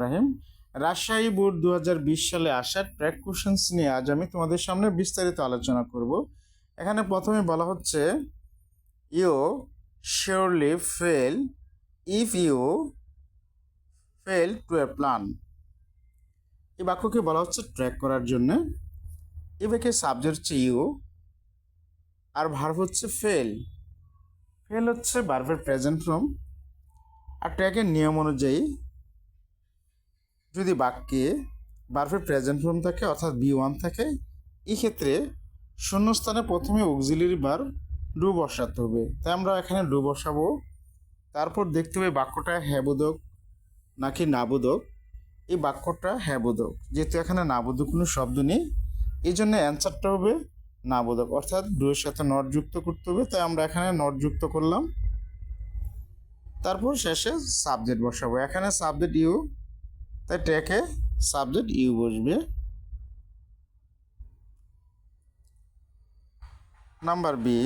রাহিম। Rajshahi board 2020 সালে আসা track questions নিয়ে আজ আমি তোমাদের সামনে বিস্তারিত আলোচনা করব। এখানে প্রথমে বলা হচ্ছে you surely fail if you fail to a plan. এই বাক্যকে বলা হচ্ছে ট্র্যাক করার জন্য। এই বাক্যের সাবজেক্ট হচ্ছে ইউ আর ভার্ব হচ্ছে ফেল। ফেল হচ্ছে ভার্বের প্রেজেন্ট ফর্ম। আর ট্র্যাকের নিয়ম অনুযায়ী যদি বাক্যে ভার্বের প্রেজেন্ট ফর্ম থাকে অর্থাৎ বি1 থাকে, এই ক্ষেত্রে শূন্যস্থানে প্রথমে অক্সিলারি ভার্ব ডু বসাতে হবে। তাই আমরা এখানে ডু বসাবো। তারপর দেখতে হবে বাক্যটা হ্যাবোধক নাকি নাবোধক। এই বাক্যটা হ্যাবোধক, যেহেতু এখানে নাবোধক কোনো শব্দ নেই, এই জন্য অ্যান্সারটা হবে নাবোধক, অর্থাৎ ডু এর সাথে নট যুক্ত করতে হবে। তাই আমরা এখানে নট যুক্ত করলাম। তারপর শেষে সাবজেক্ট বসাবো। এখানে সাবজেক্ট ইউ, তাই ট্র্যাকে সাবজেক্ট ইউ বসবে। Number B,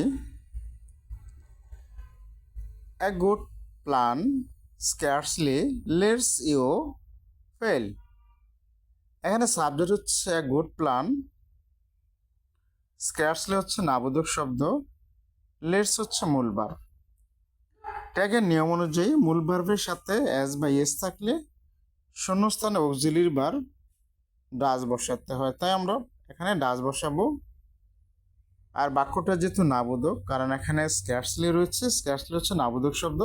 a good plan scarcely lets you fail. এখানে সাবজেক্ট হচ্ছে এ গুড প্ল্যান, স্কার্সলি হচ্ছে নাবোধক শব্দ, লেটস হচ্ছে মূল ভার্ব। ট্যাগের নিয়ম অনুযায়ী মূল ভার্বের সাথে এস বা এস থাকলে শূন্যস্থানে অক্সিলারি ভার্ব ডাজ বসাতে হয়। তাই আমরা এখানে ডাজ বসাবো। আর বাক্যটা যেহেতু নাবোধক, কারণ এখানে স্ক্যার্সলি রয়েছে, স্ক্যার্সলি হচ্ছে নাবোধক শব্দ,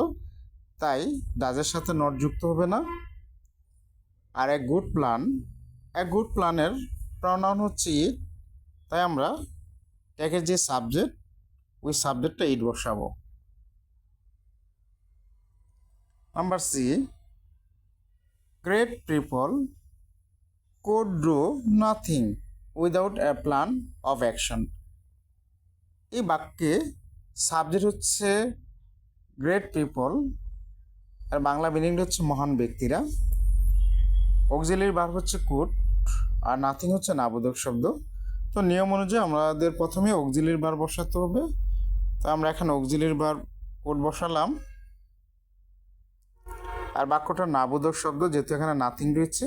তাই ডাজের সাথে নট যুক্ত হবে না। আর a good plan, a good প্ল্যানের প্রনাউন হচ্ছে ইট, তাই আমরা ট্যাগের যে সাবজেক্ট ওই সাবজেক্টটা ইট বসাবো। Number C, great people could do nothing without a plan of action. এই বাক্যে সাবজেক্ট হচ্ছে গ্রেট পিপল, আর বাংলা মিনিংটা হচ্ছে মহান ব্যক্তিরা। অক্সিলারি ভার্ব হচ্ছে কুড, আর নাথিং হচ্ছে নাবোধক শব্দ। তো নিয়ম অনুযায়ী আমাদের প্রথমে অক্সিলারি ভার্ব বসাতে হবে। তো আমরা এখানে অক্সিলারি ভার্ব কুড বসালাম। আর বাক্যটা নাবোধক শব্দ, যেহেতু এখানে নাথিং রয়েছে,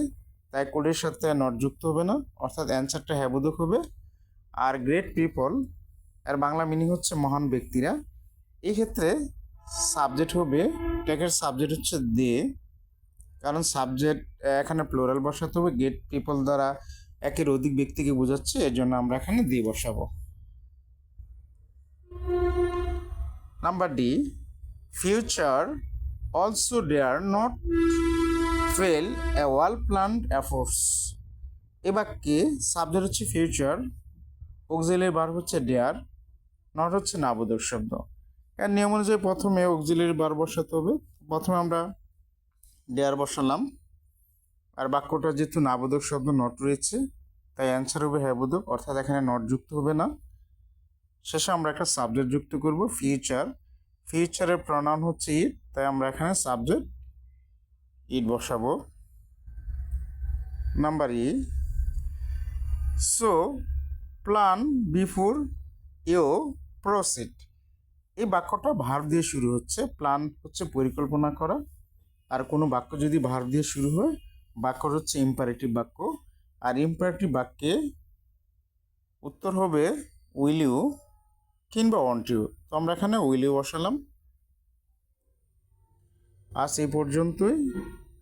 তাই কোডের সাথে নট যুক্ত হবে না, অর্থাৎ অ্যান্সারটা হ্যাবোধক হবে। আর গ্রেট পিপল এর বাংলা মিনিং হচ্ছে মহান ব্যক্তিরা। এই ক্ষেত্রে সাবজেক্ট হবে, ট্যাগের সাবজেক্ট হচ্ছে দে, কারণ সাবজেক্ট এখানে প্লোরাল বসাতে হবে। গ্রেট পিপল দ্বারা একের অধিক ব্যক্তিকে বোঝাচ্ছে, এর জন্য আমরা এখানে দে বসাবো। Number D, future also dare not fail a well planned efforts. এ বাক্যে সাবজেক্ট হচ্ছে ফিউচার, অক্সিলারি ভার্ব হচ্ছে ডেয়ার, নট হচ্ছে নাবোধক শব্দ। এর নিয়ম অনুযায়ী প্রথমে অক্সিলারি ভার্ব বসাতে হবে। প্রথমে আমরা ডেয়ার বসালাম। আর বাক্যটা যেহেতু নাবোধক শব্দ নট রয়েছে, তাই অ্যান্সার হবে হ্যাবোধক, অর্থাৎ এখানে নট যুক্ত হবে না। শেষে আমরা একটা সাবজেক্ট যুক্ত করব ফিউচার। ফিউচারের প্রনাউন হচ্ছে ইট, তাই আমরা এখানে সাবজেক্ট ইট বসাবো। Number E, so plan before you proceed. এই বাক্যটা ভার্ব দিয়ে শুরু হচ্ছে। প্ল্যান হচ্ছে পরিকল্পনা করা, আর কোনো বাক্য যদি ভার্ব দিয়ে শুরু হয়, বাক্য হচ্ছে ইম্পারেটিভ বাক্য। আর ইম্পারেটিভ বাক্যে উত্তর হবে উইল ইউ কিংবা ওয়ান্ট ইউ। তো আমরা এখানে উইল ইউ বসালাম। আজ এই পর্যন্তই।